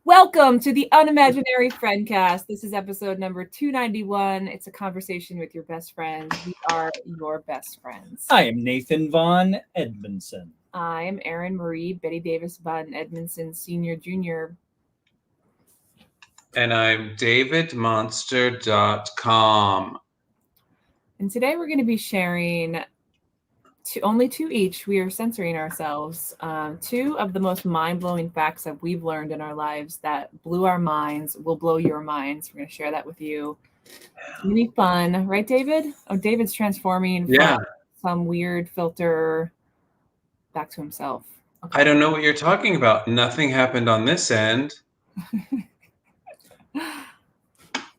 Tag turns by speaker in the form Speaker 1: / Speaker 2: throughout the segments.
Speaker 1: Welcome to the Unimaginary Friendcast. This is episode number 291. It's a conversation with your best friends. We are your best friends.
Speaker 2: I am Nathan Von Edmondson.
Speaker 1: I am Erin Marie Betty Davis Von Edmondson, Senior, Junior.
Speaker 3: And I'm davidmonster.com.
Speaker 1: And today we're going to be sharing only two each. We are censoring ourselves. Two of the most mind-blowing facts that we've learned in our lives that blew our minds, will blow your minds. We're going to share that with you. It's going to be fun. Right, David? Oh, David's transforming from some weird filter back to himself. Okay.
Speaker 3: I don't know what you're talking about. Nothing happened on this end.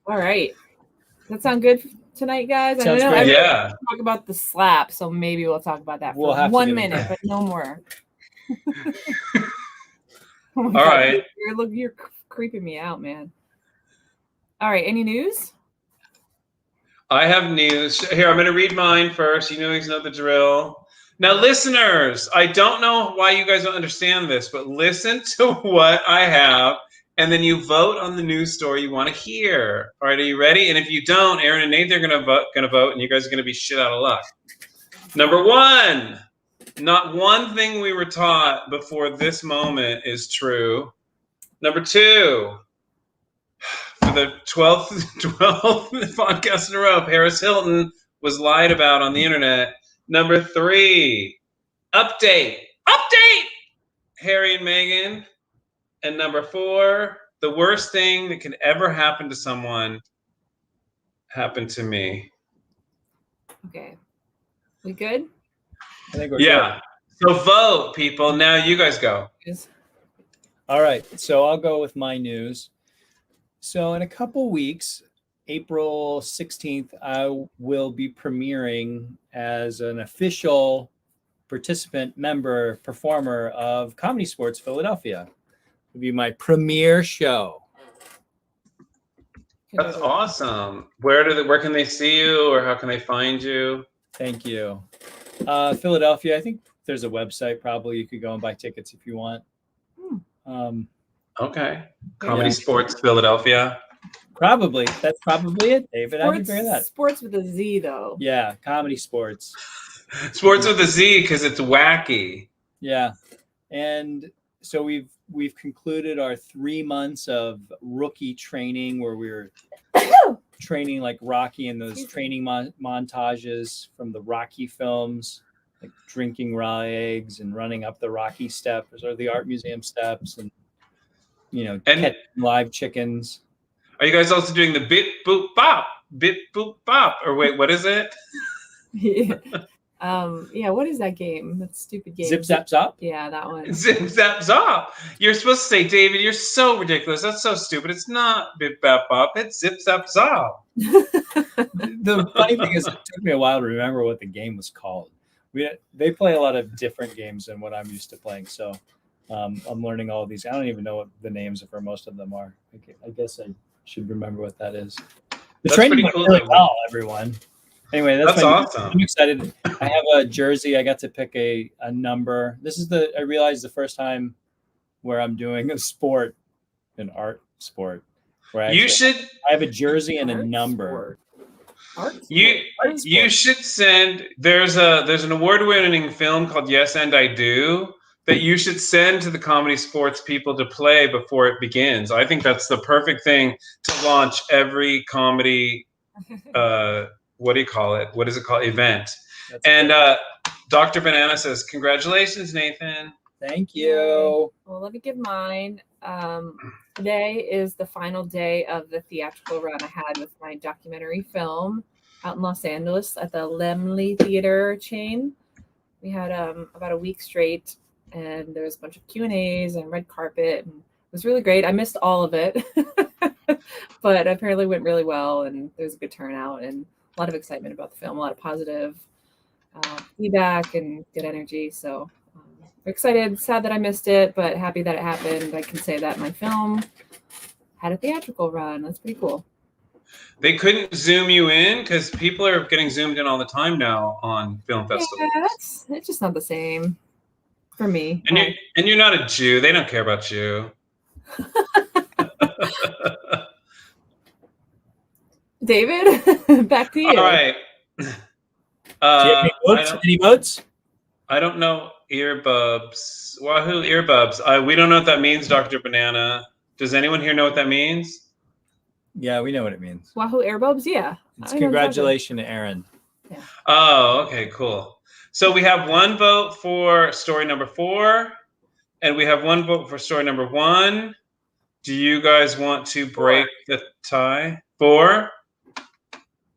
Speaker 1: All right. Does that sound good tonight, guys?
Speaker 2: Sounds
Speaker 1: I know
Speaker 2: great.
Speaker 3: Yeah.
Speaker 1: Talk about the slap, so maybe we'll talk about that
Speaker 2: We'll
Speaker 1: for
Speaker 2: have to
Speaker 1: 1
Speaker 2: do
Speaker 1: minute,
Speaker 2: that.
Speaker 1: but no more.
Speaker 3: All right.
Speaker 1: You're creeping me out, man. All right. Any news?
Speaker 3: I have news. Here, I'm going to read mine first. You guys know the drill. Now, listeners, I don't know why you guys don't understand this, but listen to what I have, and then you vote on the news story you want to hear. All right, are you ready? And if you don't, Erin and Nathan are going to vote, and you guys are going to be shit out of luck. Number one, not one thing we were taught before this moment is true. Number two, for the 12th podcast in a row, Paris Hilton was lied about on the internet. Number three, update, Harry and Meghan. And number four, the worst thing that could ever happen to someone happened to me.
Speaker 1: Okay. We good?
Speaker 2: I think we're
Speaker 3: Yeah. So vote, people. Now you guys go.
Speaker 2: good. All right. So I'll go with my news. So in a couple weeks, April 16th, I will be premiering as an official participant, member, performer of Comedy Sportz Philadelphia. It'll be my premiere show.
Speaker 3: That's awesome. Where can they see you, or how can they find you?
Speaker 2: Thank you. Philadelphia, I think there's a website probably you could go and buy tickets if you want.
Speaker 3: Okay. Comedy Sportz Philadelphia.
Speaker 2: Probably. That's probably it, David. I can figure that.
Speaker 1: Sports with a Z, though.
Speaker 2: Yeah, Comedy Sportz.
Speaker 3: Sports with a Z because it's wacky.
Speaker 2: Yeah. And so we've concluded our 3 months of rookie training where we were training like Rocky in those training montages from the Rocky films, like drinking raw eggs and running up the Rocky steps or the art museum steps and catching live chickens.
Speaker 3: Are you guys also doing the bit boop bop? Or wait, what is it?
Speaker 1: Yeah, what is that game? That stupid game.
Speaker 2: Zip Zap Zop?
Speaker 1: Yeah, that one.
Speaker 3: Zip Zap Zop. You're supposed to say, David, you're so ridiculous. That's so stupid. It's not bip bap bop. It's Zip Zap Zop.
Speaker 2: The funny thing is, it took me a while to remember what the game was called. They play a lot of different games than what I'm used to playing, so I'm learning all of these. I don't even know what the names for most of them are. I guess I should remember what that is. The training went really well, everyone. Anyway, that's
Speaker 3: awesome.
Speaker 2: I'm excited. I have a jersey. I got to pick a number. This is I realized the first time where I'm doing a sport, an art sport. Where I have a jersey and a number.
Speaker 3: You should send. There's an award-winning film called Yes and I Do that you should send to the Comedy Sportz people to play before it begins. I think that's the perfect thing to launch every comedy. What do you call it? What is it called? Event. And Dr. Banana says, "Congratulations, Nathan."
Speaker 2: Thank you.
Speaker 1: Well, let me give mine. Today is the final day of the theatrical run I had with my documentary film out in Los Angeles at the Laemmle Theater chain. We had about a week straight, and there was a bunch of Q&As and red carpet, and it was really great. I missed all of it, but apparently it went really well, and there was a good turnout and a lot of excitement about the film, a lot of positive feedback and good energy. So excited, sad that I missed it, but happy that it happened. I can say that my film had a theatrical run. That's pretty cool.
Speaker 3: They couldn't zoom you in because people are getting zoomed in all the time now on film festivals.
Speaker 1: Yeah, it's just not the same for me.
Speaker 3: And you're not a Jew. They don't care about you.
Speaker 1: David, back to you.
Speaker 3: All right.
Speaker 2: Do you have any votes?
Speaker 3: I don't know earbubs. Wahoo earbubs. We don't know what that means, Dr. Banana. Does anyone here know what that means?
Speaker 2: Yeah, we know what it means.
Speaker 1: Wahoo Airbubs, yeah.
Speaker 2: It's congratulations to Erin.
Speaker 1: Yeah.
Speaker 3: Oh, okay, cool. So we have one vote for story number 4, and we have one vote for story number 1. Do you guys want to break the tie? 4?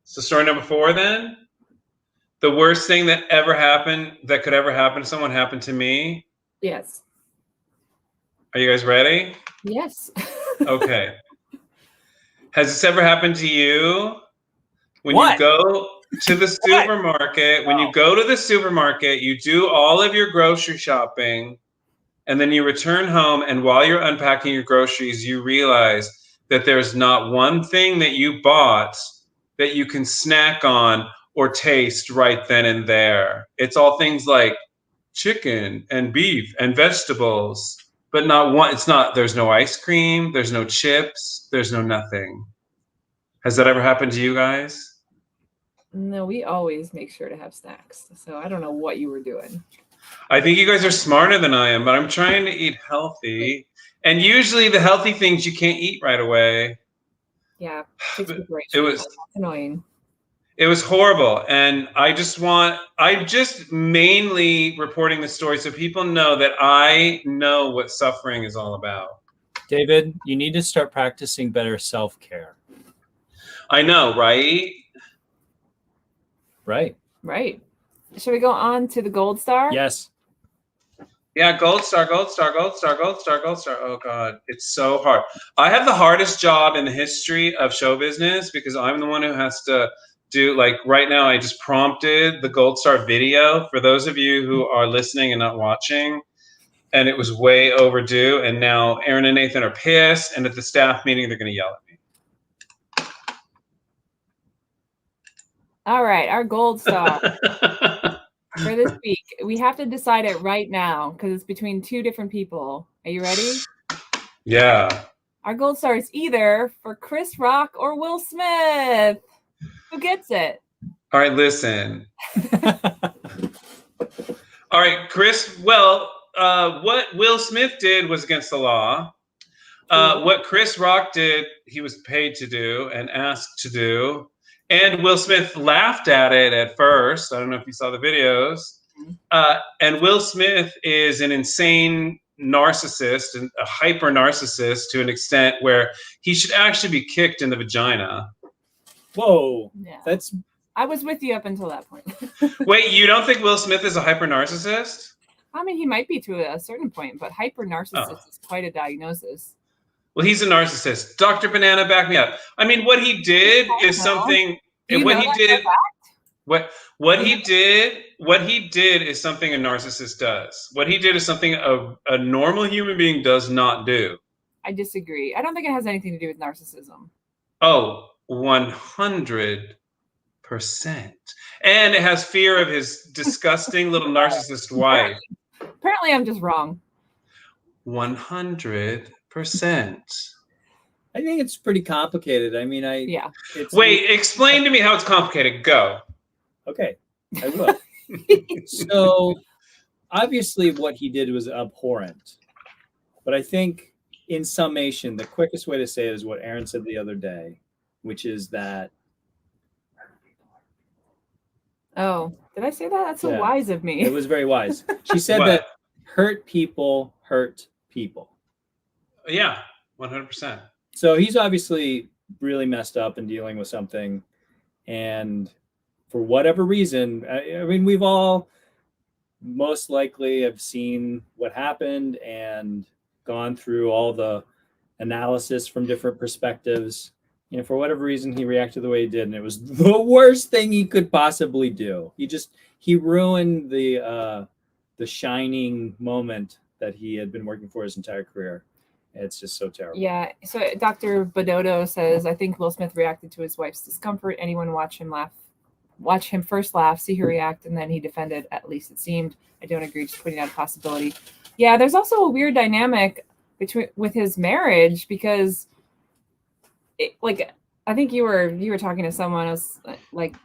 Speaker 3: So story number 4 then? The worst thing that could ever happen to someone happened to me.
Speaker 1: Yes.
Speaker 3: Are you guys ready?
Speaker 1: Yes.
Speaker 3: Okay. Has this ever happened to you? When
Speaker 2: What?
Speaker 3: you go to the supermarket, you do all of your grocery shopping, and then you return home, and while you're unpacking your groceries, you realize that there's not one thing that you bought that you can snack on or taste right then and there. It's all things like chicken and beef and vegetables, but there's no ice cream, there's no chips, there's no nothing. Has that ever happened to you guys?
Speaker 1: No, we always make sure to have snacks. So I don't know what you were doing.
Speaker 3: I think you guys are smarter than I am, but I'm trying to eat healthy. And usually the healthy things you can't eat right away.
Speaker 1: Yeah.
Speaker 3: It was
Speaker 1: annoying.
Speaker 3: It was horrible. And I'm just mainly reporting the story so people know that I know what suffering is all about.
Speaker 2: David, you need to start practicing better self-care.
Speaker 3: I know, right?
Speaker 2: Right.
Speaker 1: Right. Should we go on to the gold star?
Speaker 2: Yes.
Speaker 3: Yeah, gold star, gold star, gold star, gold star, gold star. Oh God, it's so hard. I have the hardest job in the history of show business because I'm the one who has to do, like, right now I just prompted the gold star video for those of you who are listening and not watching, and it was way overdue, and now Erin and Nathan are pissed, and at the staff meeting they're going to yell at me.
Speaker 1: All right, our gold star for this week. We have to decide it right now because it's between 2 different people. Are you ready?
Speaker 3: Yeah.
Speaker 1: Our gold star is either for Chris Rock or Will Smith. Who gets it?
Speaker 3: All right, listen. All right, Chris. Well, what Will Smith did was against the law. What Chris Rock did, he was paid to do and asked to do. And Will Smith laughed at it at first. I don't know if you saw the videos. And Will Smith is an insane narcissist and a hyper narcissist to an extent where he should actually be kicked in the vagina.
Speaker 2: Whoa.
Speaker 1: Yeah.
Speaker 2: I
Speaker 1: was with you up until that point.
Speaker 3: Wait, you don't think Will Smith is a hyper narcissist?
Speaker 1: I mean, he might be to a certain point, but hyper narcissist is quite a diagnosis.
Speaker 3: Well, he's a narcissist. Dr. Banana, back me up. I mean, what he did is something. What he did is something a narcissist does. What he did is something a normal human being does not do.
Speaker 1: I disagree. I don't think it has anything to do with narcissism.
Speaker 3: Oh, 100%. And it has fear of his disgusting little narcissist wife.
Speaker 1: Apparently, I'm just wrong.
Speaker 3: 100%.
Speaker 2: I think it's pretty complicated. I mean,
Speaker 3: Wait, explain to me how it's complicated. Go.
Speaker 2: Okay, I will. So, obviously, what he did was abhorrent. But I think, in summation, the quickest way to say it is what Erin said the other day, which is that.
Speaker 1: Oh, did I say that? That's so wise of me.
Speaker 2: It was very wise. She said that hurt people hurt people.
Speaker 3: Yeah, 100%.
Speaker 2: So he's obviously really messed up and dealing with something. And for whatever reason, I mean, we've all most likely have seen what happened and gone through all the analysis from different perspectives. You know, for whatever reason, he reacted the way he did. And it was the worst thing he could possibly do. He ruined the shining moment that he had been working for his entire career. It's just so terrible. Yeah.
Speaker 1: So Dr. Badodo says, I think Will Smith reacted to his wife's discomfort. Anyone watch him first laugh, see her react, and then he defended, at least it seemed. I don't agree, just putting out a possibility. Yeah, there's also a weird dynamic with his marriage because like I think you were talking to someone else, like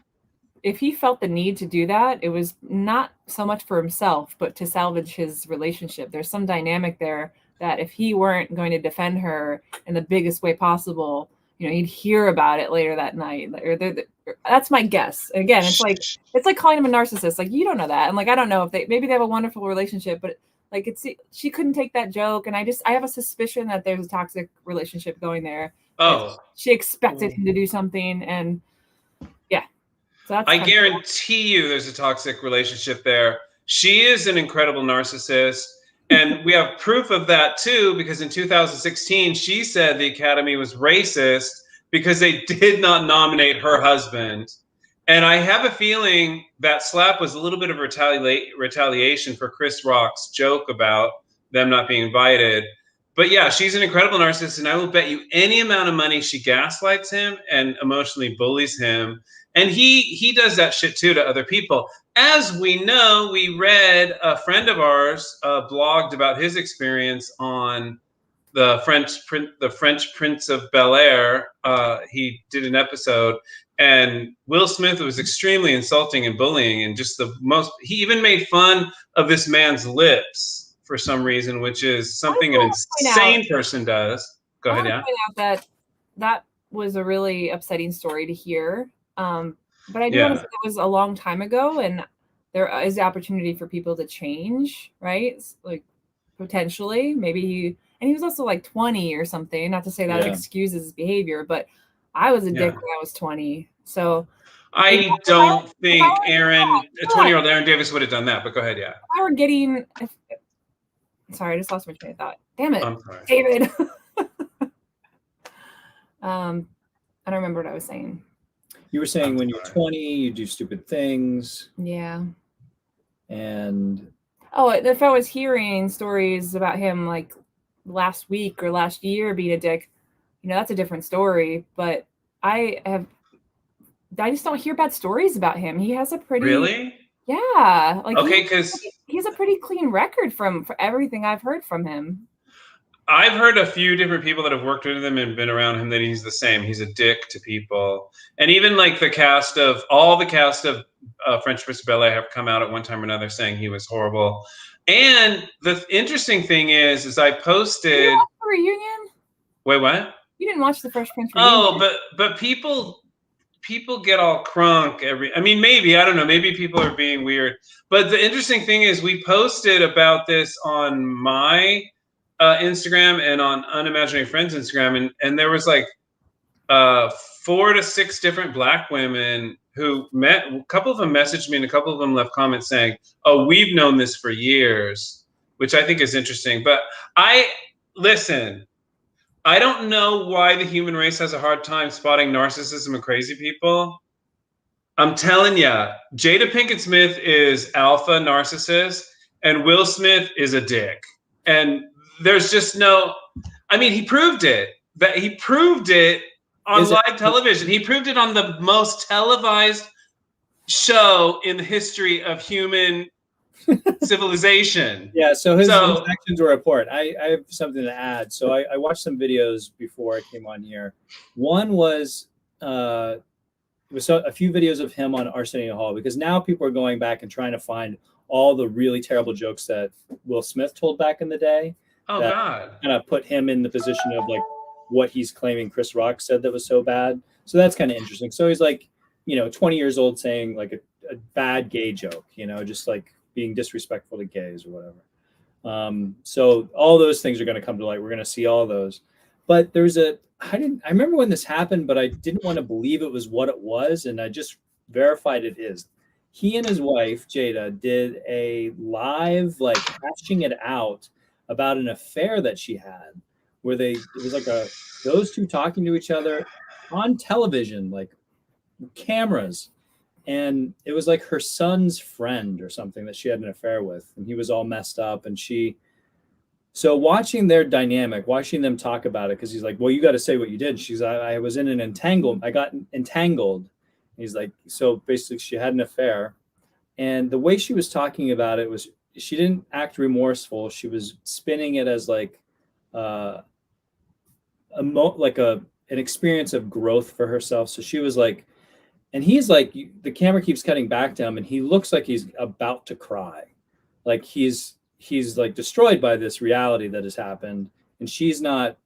Speaker 1: if he felt the need to do that, it was not so much for himself, but to salvage his relationship. There's some dynamic there that if he weren't going to defend her in the biggest way possible, he'd hear about it later that night. That's my guess. Again, it's like calling him a narcissist. Like, you don't know that. And like, I don't know if maybe they have a wonderful relationship, but like she couldn't take that joke. And I have a suspicion that there's a toxic relationship going there.
Speaker 3: Oh,
Speaker 1: she expected him to do something. And yeah. So
Speaker 3: I guarantee you there's a toxic relationship there. She is an incredible narcissist. And we have proof of that too, because in 2016, she said the Academy was racist because they did not nominate her husband. And I have a feeling that slap was a little bit of retaliation for Chris Rock's joke about them not being invited. But yeah, she's an incredible narcissist, and I will bet you any amount of money she gaslights him and emotionally bullies him. And he does that shit too to other people. As we know, we read a friend of ours blogged about his experience on the French Prince of Bel-Air. He did an episode, and Will Smith was extremely insulting and bullying, and just he even made fun of this man's lips for some reason, which is something an insane person does. Go ahead, yeah.
Speaker 1: Point out that was a really upsetting story to hear. But I do want to say it was a long time ago, and there is the opportunity for people to change, right? Like potentially, maybe he was also like 20 or something. Not to say that excuses his behavior, but I was a dick when I was 20. So
Speaker 3: I don't think Erin, a 20-year-old Erin Davis would have done that, but go ahead, yeah.
Speaker 1: Sorry, I just lost my train of thought. Damn it,
Speaker 3: I'm sorry.
Speaker 1: David. I don't remember what I was saying.
Speaker 2: You were saying when you're 20, you do stupid things.
Speaker 1: Yeah.
Speaker 2: And
Speaker 1: if I was hearing stories about him like last week or last year being a dick, that's a different story. But I just don't hear bad stories about him. He has a pretty yeah. Like
Speaker 3: okay, because
Speaker 1: he has a pretty clean record for everything I've heard from him.
Speaker 3: I've heard a few different people that have worked with him and been around him that he's the same. He's a dick to people. And even like all the cast of French Prince of Bel-Air have come out at one time or another saying he was horrible. And the interesting thing is I posted...
Speaker 1: Did you watch the reunion?
Speaker 3: Wait, what?
Speaker 1: You didn't watch the Fresh Prince reunion?
Speaker 3: Oh, but people get all crunk maybe, I don't know, maybe people are being weird. But the interesting thing is we posted about this on my Instagram and on Unimaginary Friends Instagram, and there was like 4 to 6 different Black women who met. A couple of them messaged me, and a couple of them left comments saying, "Oh, we've known this for years," which I think is interesting. But listen, I don't know why the human race has a hard time spotting narcissism in crazy people. I'm telling you, Jada Pinkett Smith is alpha narcissist, and Will Smith is a dick, and there's just he proved it. He proved it on live television. He proved it on the most televised show in the history of human civilization.
Speaker 2: Yeah, so his actions were report. I have something to add. So I watched some videos before I came on here. One was a few videos of him on Arsenio Hall, because now people are going back and trying to find all the really terrible jokes that Will Smith told back in the day.
Speaker 3: Oh, God.
Speaker 2: Kind of put him in the position of like what he's claiming Chris Rock said that was so bad. So that's kind of interesting. So he's like, 20 years old saying like a bad gay joke, just like being disrespectful to gays or whatever. So all those things are going to come to light. We're going to see all those. But I remember when this happened, but I didn't want to believe it was what it was. And I just verified it is. He and his wife, Jada, did a live, like hashing it out about an affair that she had, where it was like those two talking to each other on television, like cameras. And it was like her son's friend or something that she had an affair with. And he was all messed up. And so watching their dynamic, watching them talk about it, because he's like, well, you got to say what you did. She's I was in an entanglement. I got entangled. And he's like, so basically she had an affair. And the way she was talking about it was, she didn't act remorseful. She was spinning it as like a an experience of growth for herself. So she was like, and he's like, the camera keeps cutting back to him, and he looks like he's about to cry, like he's like destroyed by this reality that has happened, and she's not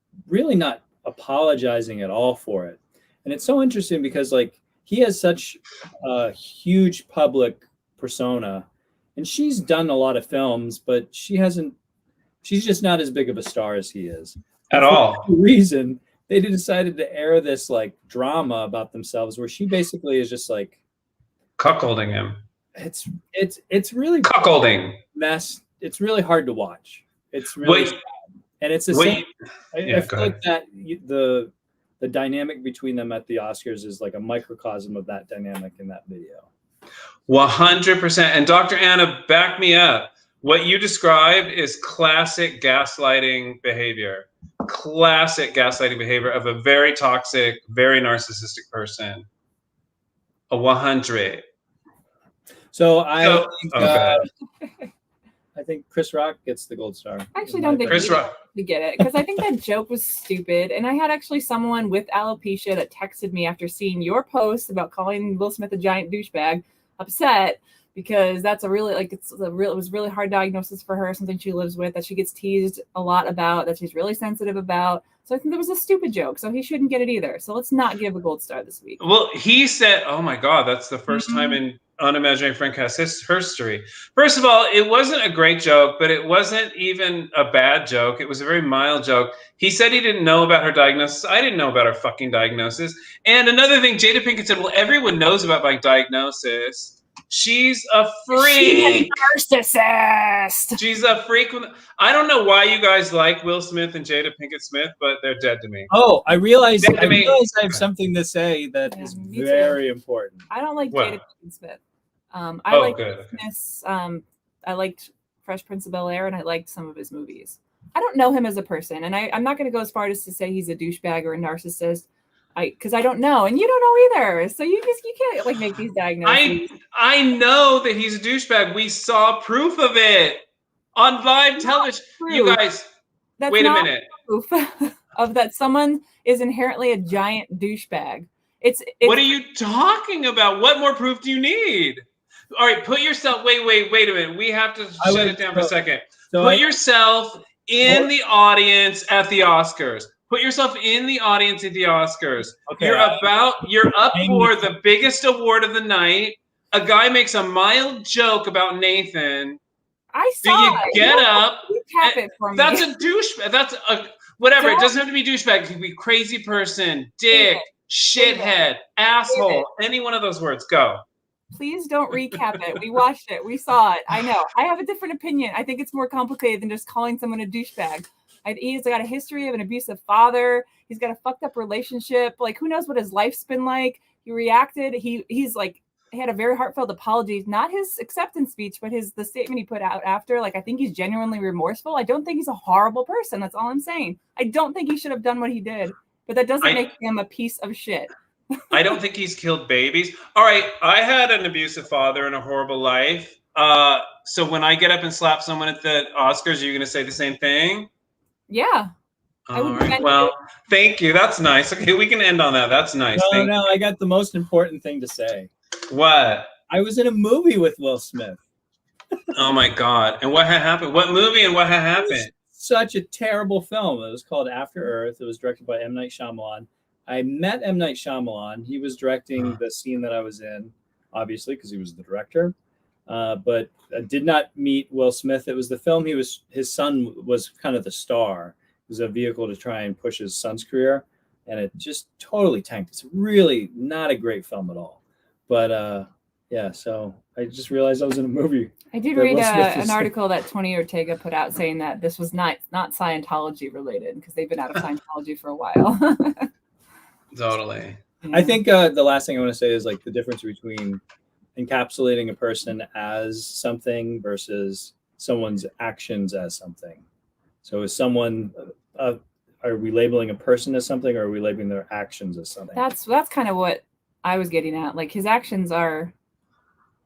Speaker 2: apologizing at all for it. And it's so interesting because like he has such a huge public persona, and she's done a lot of films, but she's just not as big of a star as he is.
Speaker 3: At all.
Speaker 2: For reason they decided to air this like drama about themselves where she basically is just like
Speaker 3: cuckolding him.
Speaker 2: It's really
Speaker 3: cuckolding
Speaker 2: mess. It's really hard to watch. It's really sad. And it's the same. I feel like that the dynamic between them at the Oscars is like a microcosm of that dynamic in that video.
Speaker 3: 100%. And Dr. Anna, back me up. What you described is classic gaslighting behavior. Classic gaslighting behavior of a very toxic, very narcissistic person. A 100.
Speaker 2: So I think Chris Rock gets the gold star.
Speaker 1: I actually don't think
Speaker 3: Chris Rock
Speaker 1: to get it because I think that joke was stupid. And I had actually someone with alopecia that texted me after seeing your post about calling Will Smith a giant douchebag, upset because that's a really it was really hard diagnosis for her, something she lives with that she gets teased a lot about, that she's really sensitive about. So I think that was a stupid joke. So he shouldn't get it either. So let's not give a gold star this week.
Speaker 3: Well, he said, oh my God, that's the first time in Unimaginary Friendcast history. First of all, it wasn't a great joke, but it wasn't even a bad joke. It was a very mild joke. He said he didn't know about her diagnosis. I didn't know about her fucking diagnosis. And another thing, Jada Pinkett said, well, everyone knows about my diagnosis. She's a freak.
Speaker 1: She's a narcissist.
Speaker 3: She's a freak. I don't know why you guys like Will Smith and Jada Pinkett Smith, but they're dead to me.
Speaker 2: Oh, I realize I have something to say that is very important.
Speaker 1: I don't like Jada Pinkett Smith. I liked Fresh Prince of Bel-Air, and I liked some of his movies. I don't know him as a person, and I'm not going to go as far as to say he's a douchebag or a narcissist, because I don't know, and you don't know either. So you can't like make these diagnoses.
Speaker 3: I know that he's a douchebag. We saw proof of it on live television. You guys, wait a minute.
Speaker 1: Proof of that someone is inherently a giant douchebag. It's
Speaker 3: what are you talking about? What more proof do you need? All right, put yourself. Wait a minute. We have to shut it down for a second. Put yourself in the audience at the Oscars. Put yourself in the audience at the Oscars. Okay, you're up for the biggest award of the night. A guy makes a mild joke about Nathan.
Speaker 1: I saw
Speaker 3: Do you get up?
Speaker 1: Recap it for me.
Speaker 3: That's a douchebag. That's a whatever. It doesn't have to be douchebag. It could be crazy person, dick, shithead, asshole. Any one of those words. Go.
Speaker 1: Please don't recap it. We watched it. We saw it. I know. I have a different opinion. I think it's more complicated than just calling someone a douchebag. He's got a history of an abusive father. He's got a fucked up relationship. Like, who knows what his life's been like? He reacted. He had a very heartfelt apology, not his acceptance speech, but the statement he put out after. Like, I think he's genuinely remorseful. I don't think he's a horrible person. That's all I'm saying. I don't think he should have done what he did, but that doesn't make him a piece of shit.
Speaker 3: I don't think he's killed babies. All right, I had an abusive father and a horrible life. So when I get up and slap someone at the Oscars, are you going to say the same thing?
Speaker 1: Yeah.
Speaker 3: All right. Well, thank you. That's nice. Okay, we can end on that. That's nice.
Speaker 2: No, I got the most important thing to say.
Speaker 3: What?
Speaker 2: I was in a movie with Will Smith.
Speaker 3: Oh my God. And what had happened? What movie and what had happened?
Speaker 2: Such a terrible film. It was called After Earth. It was directed by M. Night Shyamalan. I met M. Night Shyamalan. He was directing the scene that I was in, obviously, because he was the director. But I did not meet Will Smith. It was the film his son was kind of the star. It was a vehicle to try and push his son's career, and it just totally tanked. It's really not a great film at all. But so I just realized I was in a movie.
Speaker 1: I did read an article that Tony Ortega put out saying that this was not Scientology related, because they've been out of Scientology for a while.
Speaker 3: Totally.
Speaker 2: I think the last thing I want to say is like the difference between encapsulating a person as something versus someone's actions as something. So is someone, are we labeling a person as something, or are we labeling their actions as something?
Speaker 1: That's kind of what I was getting at. Like, his actions are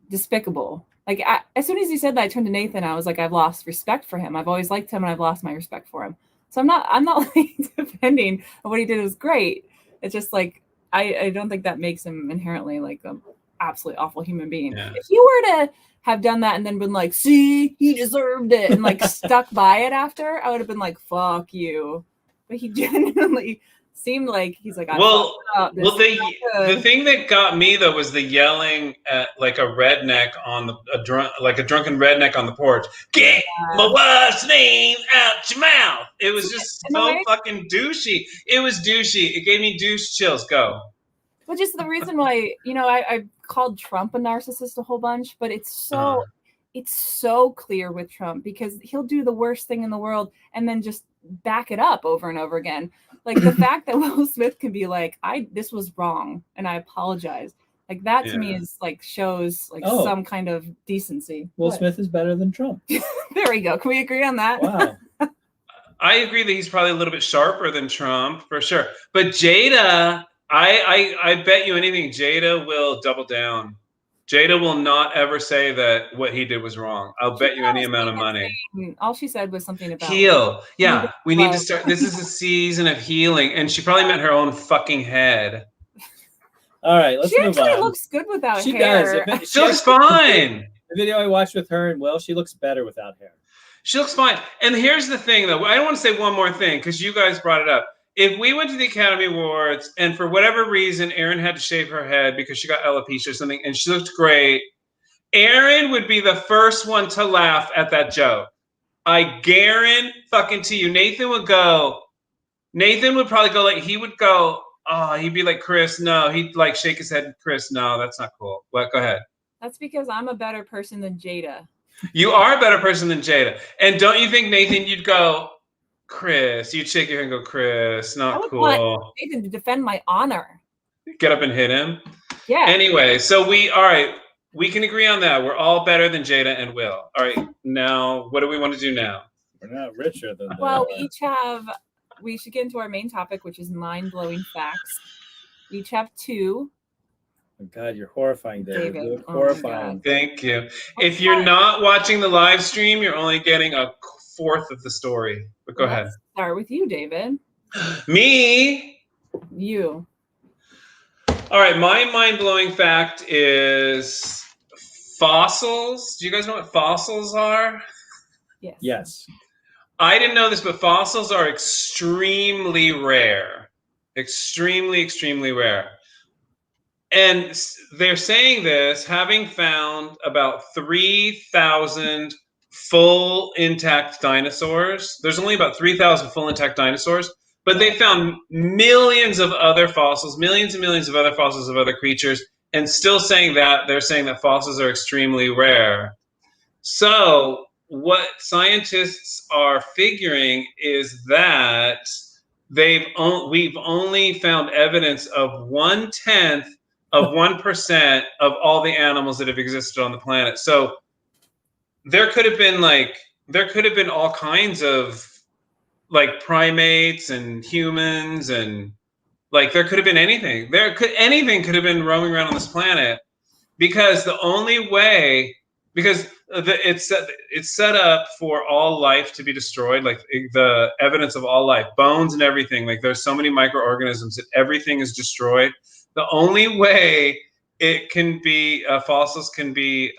Speaker 1: despicable. Like, as soon as he said that, I turned to Nathan. I was like, I've lost respect for him. I've always liked him, and I've lost my respect for him. So I'm not like defending what he did was great. It's just like I don't think that makes him inherently like an absolutely awful human being.
Speaker 3: Yeah.
Speaker 1: If you were to have done that and then been like, see, he deserved it, and like stuck by it after, I would have been like, fuck you. But he genuinely seemed like he's like, I
Speaker 3: Well,
Speaker 1: fucked up.
Speaker 3: the thing that got me though was the yelling at like a redneck on a drunken redneck on the porch. Get my wife's name out your mouth. It was just so fucking douchey. It was douchey. It gave me douche chills. Go.
Speaker 1: Which is the reason why, I called Trump a narcissist a whole bunch, but it's so clear with Trump because he'll do the worst thing in the world and then just back it up over and over again. Like the fact that Will Smith can be like, this was wrong and I apologize. Like that to me is like shows like some kind of decency.
Speaker 2: Will Smith is better than Trump.
Speaker 1: There we go. Can we agree on that?
Speaker 2: Wow.
Speaker 3: I agree that he's probably a little bit sharper than Trump for sure. But Jada, I bet you anything, Jada will double down. Jada will not ever say that what he did was wrong. I'll bet you any amount of money.
Speaker 1: All she said was something about
Speaker 3: heal. Yeah, we need to start. This is a season of healing, and she probably meant her own fucking head.
Speaker 2: All right, let's move on.
Speaker 1: She actually looks good without hair.
Speaker 2: She does.
Speaker 3: She looks fine.
Speaker 2: The video I watched with her and Will, she looks better without hair.
Speaker 3: She looks fine. And here's the thing, though. I don't want to say one more thing because you guys brought it up. If we went to the Academy Awards and for whatever reason Erin had to shave her head because she got alopecia or something and she looked great, Erin would be the first one to laugh at that joke. I guarantee you. Nathan would probably go like, he would go, oh, he'd be like, Chris, no. He'd like shake his head, Chris, no, that's not cool. What? Go ahead.
Speaker 1: That's because I'm a better person than Jada.
Speaker 3: You are a better person than Jada. And don't you think, Nathan, you'd go, Chris, you'd shake your head and go, Chris, not cool. I want
Speaker 1: Nathan to defend my honor.
Speaker 3: Get up and hit him?
Speaker 1: Yeah.
Speaker 3: Anyway, so all right, we can agree on that. We're all better than Jada and Will. All right, now, what do we want to do now?
Speaker 2: We're not richer than
Speaker 1: Well, we should get into our main topic, which is mind-blowing facts. We each have two.
Speaker 2: Oh God, you're horrifying, David. You look
Speaker 1: Oh
Speaker 2: horrifying.
Speaker 3: Thank you. If you're not watching the live stream, you're only getting a fourth of the story. But go ahead.
Speaker 1: Start with you, David.
Speaker 3: Me?
Speaker 1: You.
Speaker 3: All right, my mind-blowing fact is fossils. Do you guys know what fossils are?
Speaker 1: Yes.
Speaker 2: Yes.
Speaker 3: I didn't know this, but fossils are extremely rare. Extremely, extremely rare. And they're saying this having found about 3,000 full intact dinosaurs. There's only about 3,000 full intact dinosaurs, but they found millions of other fossils, millions and millions of other fossils of other creatures, and still saying that, they're saying that fossils are extremely rare. So what scientists are figuring is that we've only found evidence of 1/10 of 1% of all the animals that have existed on the planet. So there could have been all kinds of like primates and humans, and like there could have been anything. Anything could have been roaming around on this planet, because the only way, because it's set up for all life to be destroyed, like the evidence of all life, bones and everything. Like there's so many microorganisms that everything is destroyed. The only way it can be fossils can be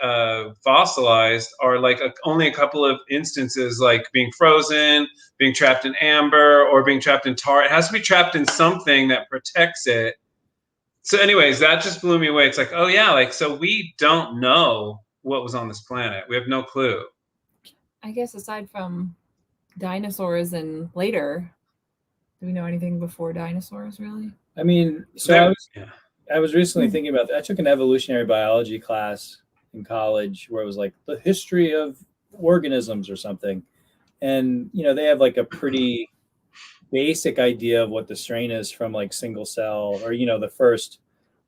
Speaker 3: fossilized are like only a couple of instances, like being frozen, being trapped in amber, or being trapped in tar. It has to be trapped in something that protects it. So anyways, that just blew me away. It's like, oh yeah, like, so we don't know what was on this planet. We have no clue.
Speaker 1: I guess aside from dinosaurs and later, do we know anything before dinosaurs, really?
Speaker 2: I mean, so I was recently thinking about that. I took an evolutionary biology class in college where it was like the history of organisms or something. And, they have like a pretty basic idea of what the strain is from like single cell, or,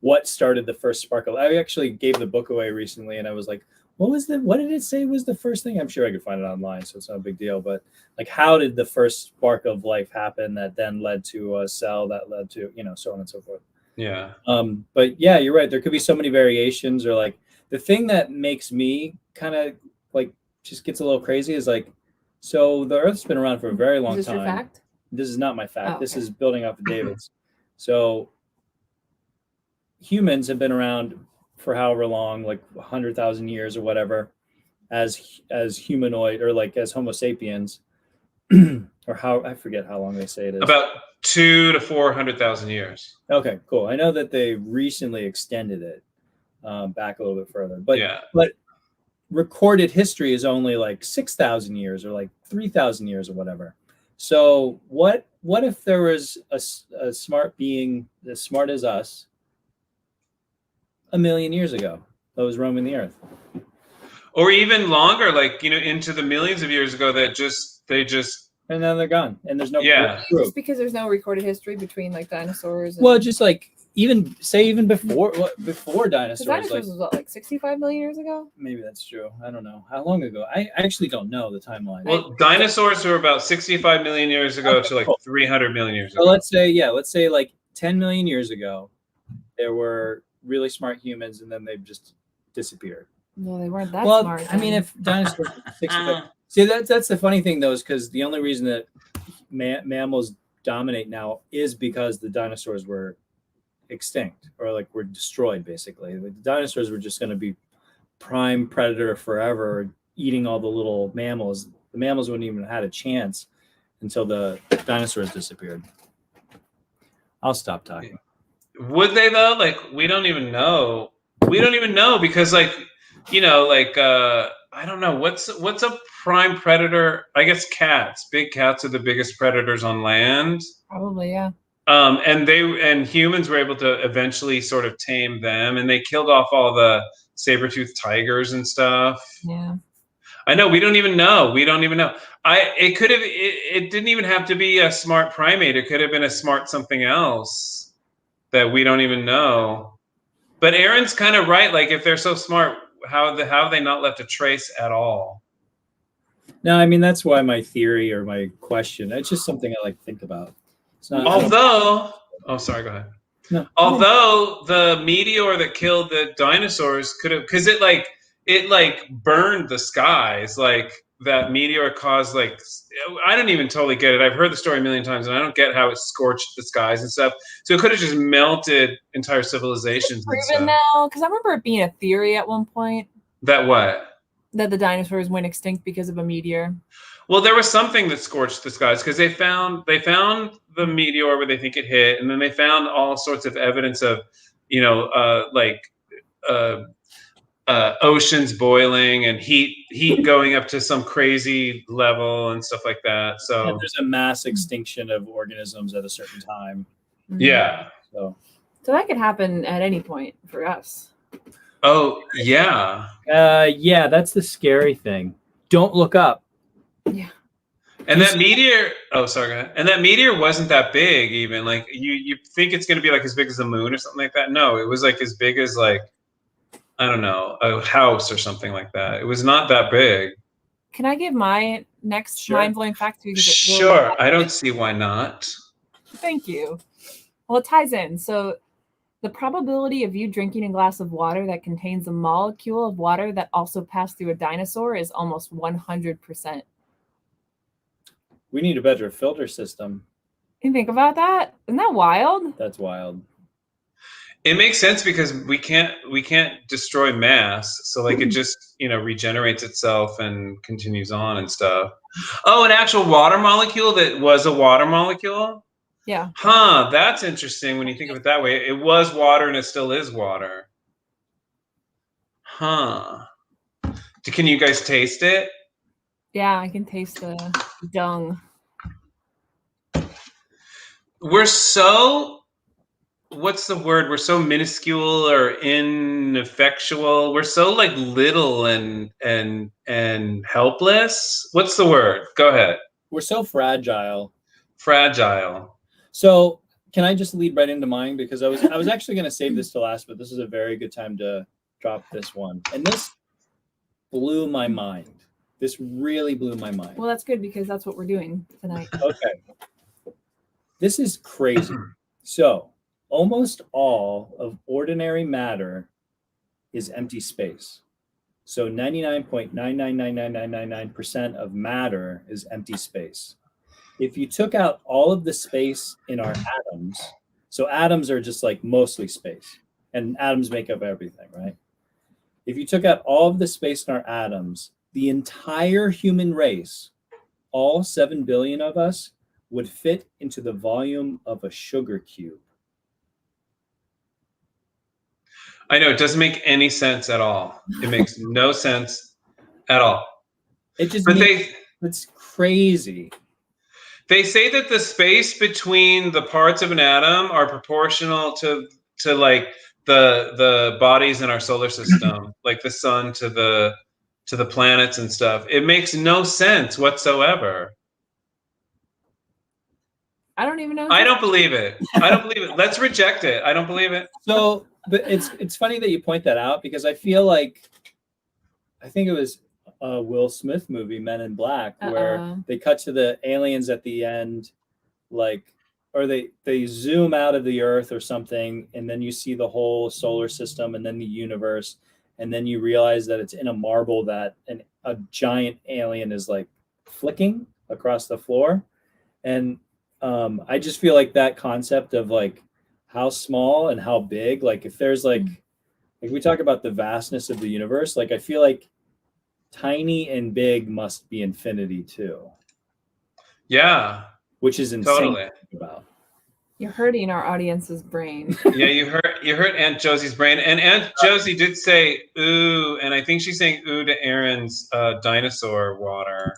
Speaker 2: what started the first spark of life. I actually gave the book away recently and I was like, what did it say was the first thing? I'm sure I could find it online, so it's not a big deal. But like, how did the first spark of life happen that then led to a cell that led to, so on and so forth.
Speaker 3: Yeah.
Speaker 2: But yeah, you're right. There could be so many variations, or like the thing that makes me kind of like just gets a little crazy is like, so the Earth's been around for a very long time.
Speaker 1: Is this your fact?
Speaker 2: This is not my fact.
Speaker 1: Oh,
Speaker 2: This
Speaker 1: okay.
Speaker 2: is building off of David's. So humans have been around for however long, like 100,000 years or whatever, as humanoid, or like as Homo sapiens, or how, I forget how long they say it is.
Speaker 3: About 200,000 to 400,000 years.
Speaker 2: Okay, cool. I know that they recently extended it back a little bit further, but
Speaker 3: Yeah.
Speaker 2: but recorded history is only like 6,000 years or like 3,000 years or whatever. So what if there was a smart being as smart as us 1,000,000 years ago that was roaming the earth?
Speaker 3: Or even longer, like, into the millions of years ago, that they just
Speaker 2: And then they're gone, and there's no
Speaker 3: Yeah.
Speaker 2: proof.
Speaker 1: Just because there's no recorded history between like dinosaurs. And,
Speaker 2: Well, just like even before
Speaker 1: the
Speaker 2: dinosaurs,
Speaker 1: dinosaurs
Speaker 2: like,
Speaker 1: was what, like 65 million years ago?
Speaker 2: maybe that's true. I don't know how long ago. I actually don't know the timeline.
Speaker 3: Well, dinosaurs were about 65 million years ago to like
Speaker 2: Cool.
Speaker 3: 300 million years
Speaker 2: So
Speaker 3: ago.
Speaker 2: let's say like 10 million years ago, there were really smart humans, and then they've just disappeared.
Speaker 1: No, they weren't that
Speaker 2: Well,
Speaker 1: smart.
Speaker 2: I mean,
Speaker 1: then.
Speaker 2: if dinosaurs were 65, see, that's the funny thing though, is because the only reason that mammals dominate now is because the dinosaurs were extinct, or like were destroyed. Basically, the dinosaurs were just going to be prime predator forever, eating all the little mammals. The mammals wouldn't even have had a chance until the dinosaurs disappeared. I'll stop talking.
Speaker 3: Would they though? Like, we don't even know. We don't even know because, like, I don't know what's a prime predator. I guess cats. Big cats are the biggest predators on land.
Speaker 1: Probably, yeah.
Speaker 3: And humans were able to eventually sort of tame them, and they killed off all the saber-toothed tigers and stuff.
Speaker 1: Yeah.
Speaker 3: I know, we don't even know. We don't even know. It didn't even have to be a smart primate. It could have been a smart something else that we don't even know. But Erin's kind of right. Like, if they're so smart, how have they not left a trace at all?
Speaker 2: No, I mean, that's why my theory or my question, it's just something I like to think about. It's not,
Speaker 3: Sorry, go ahead.
Speaker 2: No.
Speaker 3: Although the meteor that killed the dinosaurs could have, because it burned the skies, like that meteor caused, like, I don't even totally get it. I've heard the story a million times, and I don't get how it scorched the skies and stuff. So it could have just melted entire civilizations.
Speaker 1: Proven now, because I remember it being a theory at one point
Speaker 3: That what?
Speaker 1: that the dinosaurs went extinct because of a meteor.
Speaker 3: Well, there was something that scorched the skies because they found the meteor where they think it hit, and then they found all sorts of evidence of, oceans boiling and heat going up to some crazy level and stuff like that. So
Speaker 2: yeah, there's a mass extinction of organisms at a certain time.
Speaker 3: Yeah.
Speaker 2: So
Speaker 1: that could happen at any point for us.
Speaker 3: Oh yeah.
Speaker 2: Yeah, that's the scary thing. Don't look up.
Speaker 1: Yeah.
Speaker 3: And that meteor. Oh, sorry. Go ahead. And that meteor wasn't that big, even. Like, you think it's going to be like as big as the moon or something like that. No, it was like as big as, like, I don't know, a house or something like that. It was not that big.
Speaker 1: Can I give my next mind-blowing fact?
Speaker 3: Sure. I don't see why not.
Speaker 1: Thank you. Well, it ties in. So the probability of you drinking a glass of water that contains a molecule of water that also passed through a dinosaur is almost 100%.
Speaker 2: We need a better filter system.
Speaker 1: You think about that? Isn't that wild?
Speaker 2: That's wild.
Speaker 3: It makes sense because we can't destroy mass, so like it just regenerates itself and continues on and stuff. Oh, an actual water molecule that was a water molecule?
Speaker 1: Yeah.
Speaker 3: Huh, that's interesting when you think of it that way. It was water and it still is water. Huh. Can you guys taste it?
Speaker 1: Yeah, I can taste the dung.
Speaker 3: We're so, what's the word? We're so minuscule or ineffectual. We're so like little and helpless. What's the word? Go ahead.
Speaker 2: We're so fragile.
Speaker 3: Fragile.
Speaker 2: So can I just lead right into mine? Because I was actually going to save this to last, but this is a very good time to drop this one. And this blew my mind. This really blew my mind.
Speaker 1: Well, that's good because that's what we're doing tonight.
Speaker 2: Okay. This is crazy. So almost all of ordinary matter is empty space. So 99.9999999% of matter is empty space. If you took out all of the space in our atoms, So atoms are just like mostly space, and atoms make up everything, right? If you took out all of the space in our atoms, the entire human race, all 7 billion of us, would fit into the volume of a sugar cube.
Speaker 3: I know, it doesn't make any sense at all. It makes no sense at all.
Speaker 2: It just
Speaker 3: But
Speaker 2: it's crazy.
Speaker 3: They say that the space between the parts of an atom are proportional to like the bodies in our solar system, like the sun to the planets and stuff. It makes no sense whatsoever.
Speaker 1: I don't even know.
Speaker 3: I don't believe it. I don't believe it. Let's reject it. I don't believe it.
Speaker 2: So, but it's funny that you point that out, because I feel like, I think it was a Will Smith movie, Men in Black, where they cut to the aliens at the end, like, or they zoom out of the Earth or something, and then you see the whole solar system and then the universe, and then you realize that it's in a marble that a giant alien is like flicking across the floor. And I just feel like that concept of like how small and how big, like if there's like we talk about the vastness of the universe, like I feel like tiny and big must be infinity too.
Speaker 3: Yeah.
Speaker 2: Which is insane
Speaker 3: totally.
Speaker 2: to think about.
Speaker 1: You're hurting our audience's brain.
Speaker 3: Yeah, you hurt Aunt Josie's brain. And Aunt Josie did say ooh, and I think she's saying ooh to Erin's dinosaur water.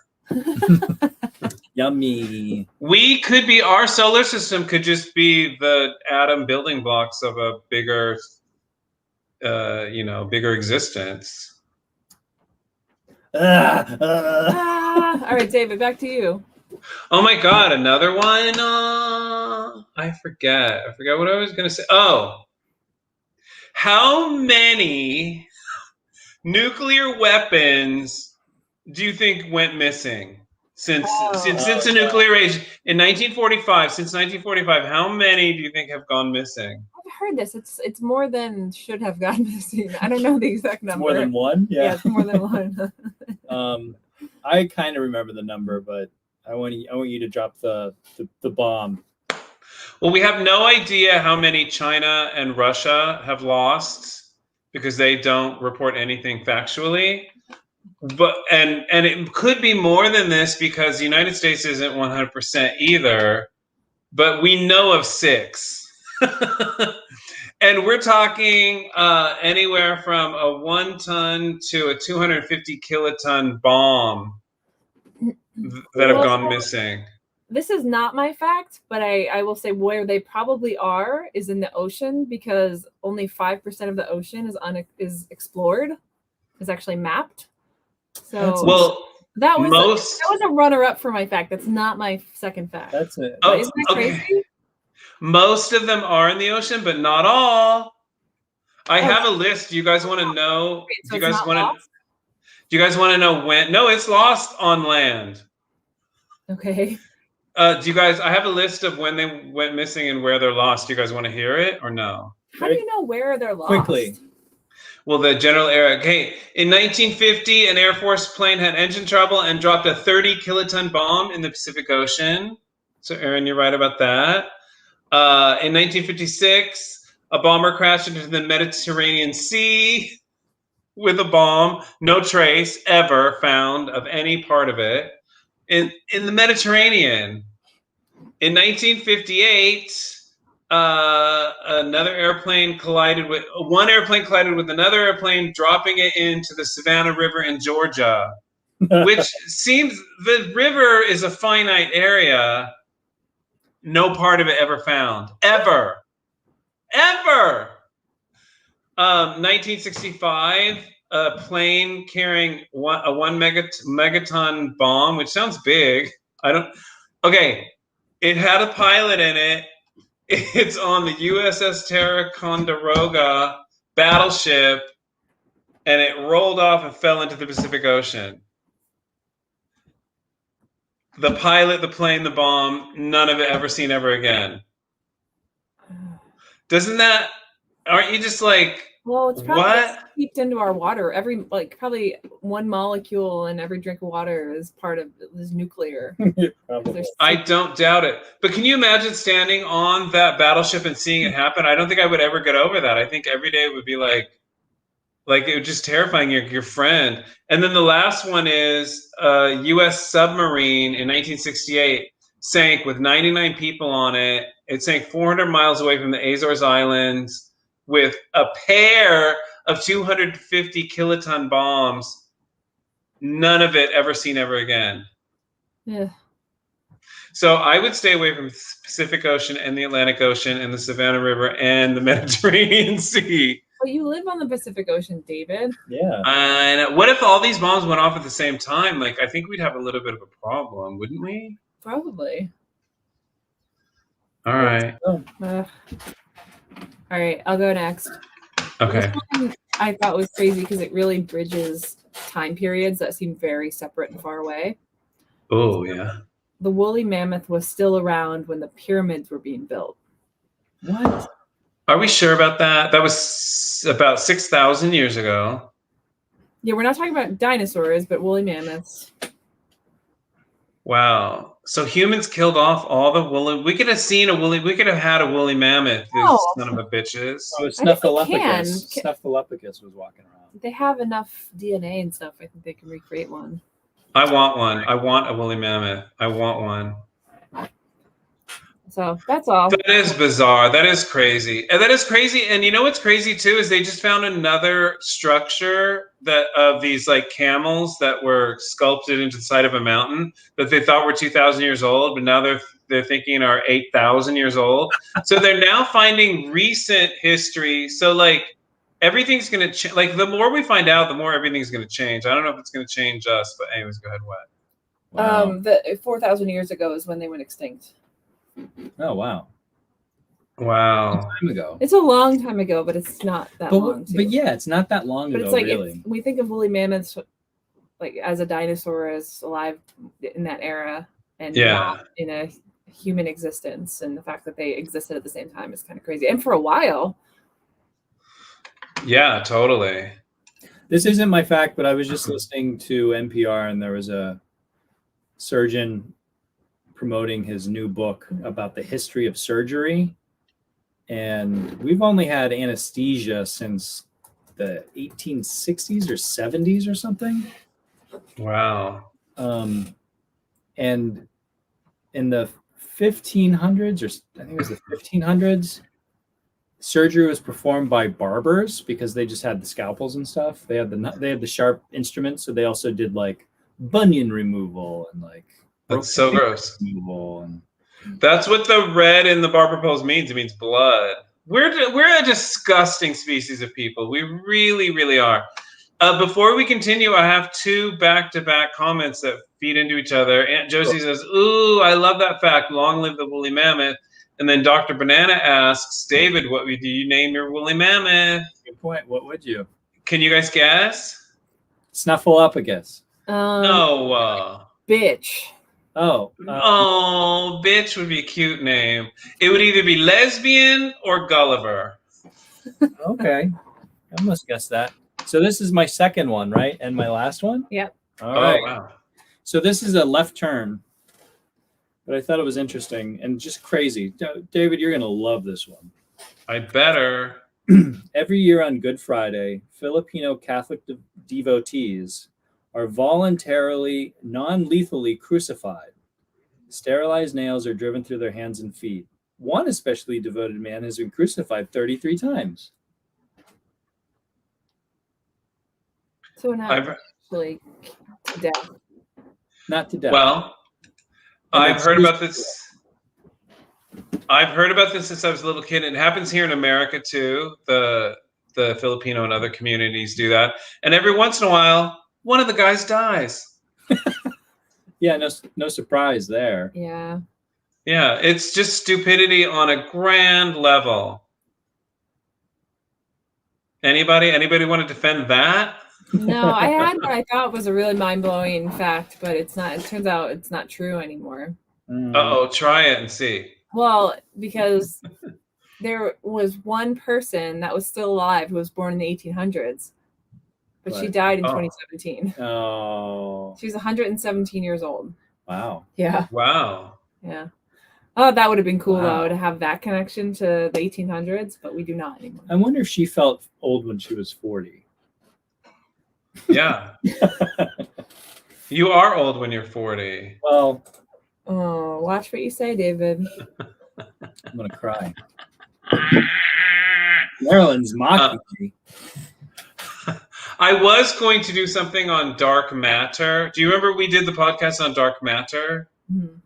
Speaker 2: Yummy.
Speaker 3: Our solar system could just be the atom building blocks of a bigger bigger existence.
Speaker 1: All right, David, back to you.
Speaker 3: Oh my God, another one. I forget what I was gonna say. Oh, how many nuclear weapons do you think went missing since the nuclear age in 1945? Since 1945, how many do you think have gone missing?
Speaker 1: I've heard this. It's more than should have gone missing. I don't know the exact number.
Speaker 2: More than one?
Speaker 1: Yeah, it's more than one.
Speaker 2: I kind of remember the number, but I want you to drop the bomb.
Speaker 3: Well, we have no idea how many China and Russia have lost because they don't report anything factually. But and it could be more than this because the United States isn't 100% either. But we know of 6. And we're talking anywhere from a 1-ton to a 250 kiloton bomb that have gone missing.
Speaker 1: This is not my fact, but I will say where they probably are is in the ocean, because only 5% of the ocean is explored, is actually mapped. So that was a runner-up for my fact. That's not my second fact.
Speaker 2: That's it.
Speaker 3: Oh,
Speaker 1: isn't that crazy?
Speaker 3: Most of them are in the ocean, but not all. I have a list. Do you guys want to know?
Speaker 1: So do you
Speaker 3: guys want to know when? No, it's lost on land.
Speaker 1: Okay.
Speaker 3: Do you guys? I have a list of when they went missing and where they're lost. Do you guys want to hear it or no?
Speaker 1: How do you know where they're lost?
Speaker 2: Quickly.
Speaker 3: Well, the general era. Okay, in 1950, an Air Force plane had engine trouble and dropped a 30 kiloton bomb in the Pacific Ocean. So, Erin, you're right about that. In 1956, a bomber crashed into the Mediterranean Sea with a bomb. No trace ever found of any part of it in the Mediterranean. In 1958, one airplane collided with another airplane, dropping it into the Savannah River in Georgia, which seems the river is a finite area. No part of it ever found. Ever. 1965, a plane carrying a 1 megaton bomb, which sounds big. It had a pilot in it. It's on the USS Ticonderoga battleship, and it rolled off and fell into the Pacific Ocean. The pilot, the plane, the bomb, none of it ever seen ever again. Aren't you just like...
Speaker 1: Well, it's probably
Speaker 3: What?
Speaker 1: seeped into our water. Probably one molecule in every drink of water is part of this nuclear.
Speaker 2: Probably.
Speaker 3: I don't doubt it. But can you imagine standing on that battleship and seeing it happen? I don't think I would ever get over that. I think every day would be like it was just terrifying your friend. And then the last one is a U.S. submarine in 1968 sank with 99 people on it. It sank 400 miles away from the Azores Islands with a pair of 250 kiloton bombs. None of it ever seen ever again.
Speaker 1: Yeah.
Speaker 3: So I would stay away from the Pacific Ocean and the Atlantic Ocean and the Savannah River and the Mediterranean Sea.
Speaker 1: But you live on the Pacific Ocean, David.
Speaker 2: Yeah.
Speaker 3: And what if all these bombs went off at the same time? Like, I think we'd have a little bit of a problem, wouldn't we?
Speaker 1: Probably.
Speaker 3: All right.
Speaker 1: All right, I'll go next.
Speaker 3: Okay.
Speaker 1: This one I thought was crazy because it really bridges time periods that seem very separate and far away.
Speaker 3: Oh, yeah.
Speaker 1: The woolly mammoth was still around when the pyramids were being built.
Speaker 2: What?
Speaker 3: Are we sure about that? That was about 6,000 years ago.
Speaker 1: Yeah, we're not talking about dinosaurs, but woolly mammoths.
Speaker 3: Wow. So humans killed off all the woolly. We could have had a woolly mammoth. These
Speaker 1: Oh.
Speaker 3: son of a bitches.
Speaker 2: Oh,
Speaker 1: I think they
Speaker 2: Snuffleupagus.
Speaker 1: can.
Speaker 2: Snuffleupagus was walking around.
Speaker 1: They have enough DNA and stuff. I think they can recreate one.
Speaker 3: I want one. I want a woolly mammoth. I want one.
Speaker 1: So that's all.
Speaker 3: That is bizarre. That is crazy. And that is crazy. And you know what's crazy too is they just found another structure that of these like camels that were sculpted into the side of a mountain that they thought were 2,000 years old, but now they're thinking are 8,000 years old. So they're now finding recent history. So like everything's gonna change. Like the more we find out, the more everything's gonna change. I don't know if it's gonna change us, but anyways, go ahead. What?
Speaker 2: Wow.
Speaker 1: The 4,000 years ago is when they went extinct.
Speaker 2: Oh, wow.
Speaker 3: Wow.
Speaker 2: Time ago.
Speaker 1: It's a long time ago, but it's not that long. Too.
Speaker 2: But yeah, it's not that long
Speaker 1: But
Speaker 2: ago,
Speaker 1: it's like
Speaker 2: really.
Speaker 1: we think of woolly mammoths like as a dinosaur as alive in that era and not in a human existence, and the fact that they existed at the same time is kind of crazy. And for a while.
Speaker 3: Yeah, totally.
Speaker 2: This isn't my fact, but I was just listening to NPR and there was a surgeon promoting his new book about the history of surgery. And we've only had anesthesia since the 1860s or 70s or something.
Speaker 3: Wow.
Speaker 2: And in the 1500s, or I think it was the 1500s, surgery was performed by barbers because they just had the scalpels and stuff. They had the sharp instruments, so they also did like bunion removal and like
Speaker 3: that's so gross.
Speaker 2: Removal and
Speaker 3: that's what the red in the barber pose means. It means blood. We're a disgusting species of people. We really, really are. Before we continue, I have two back-to-back comments that feed into each other. Aunt Josie says, "Ooh, I love that fact. Long live the woolly mammoth." And then Dr. Banana asks, "David, what would you name your woolly mammoth?"
Speaker 2: Good point. What would you?
Speaker 3: Can you guys guess?
Speaker 2: Snuffleupagus.
Speaker 3: No.
Speaker 1: Bitch.
Speaker 2: Oh.
Speaker 3: Oh, bitch would be a cute name. It would either be Lesbian or Gulliver.
Speaker 2: Okay. I must guess that. So this is my second one, right? And my last one?
Speaker 1: Yep.
Speaker 2: All right.
Speaker 3: Wow.
Speaker 2: So this is a left turn, but I thought it was interesting and just crazy. David, you're going to love this one.
Speaker 3: I better.
Speaker 2: Every year on Good Friday, Filipino Catholic devotees are voluntarily, non-lethally crucified. Sterilized nails are driven through their hands and feet. One especially devoted man has been crucified 33 times.
Speaker 1: So not actually to death.
Speaker 2: Not to death.
Speaker 3: Well, I've heard about this. I've heard about this since I was a little kid. It happens here in America too. The Filipino and other communities do that. And every once in a while, one of the guys dies.
Speaker 2: Yeah, no surprise there.
Speaker 1: Yeah.
Speaker 3: Yeah, it's just stupidity on a grand level. Anybody want to defend that?
Speaker 1: No, I had what I thought was a really mind-blowing fact, but it's not. It turns out it's not true anymore.
Speaker 3: Uh-oh, try it and see.
Speaker 1: Well, because there was one person that was still alive who was born in the 1800s, but she
Speaker 2: Right.
Speaker 1: died in
Speaker 3: Oh.
Speaker 1: 2017.
Speaker 2: Oh,
Speaker 1: She was 117 years old.
Speaker 2: wow.
Speaker 1: Yeah.
Speaker 3: Wow.
Speaker 1: Yeah. Oh, that would have been cool
Speaker 2: Wow.
Speaker 1: though, to have that connection to the 1800s, but we do not anymore.
Speaker 2: I wonder if she felt old when she was 40.
Speaker 3: Yeah. You are old when you're 40.
Speaker 2: Well,
Speaker 1: Oh, watch what you say, David.
Speaker 2: I'm going to cry. Marilyn's mocking me.
Speaker 3: I was going to do something on dark matter. Do you remember we did the podcast on dark matter?
Speaker 1: Mhm.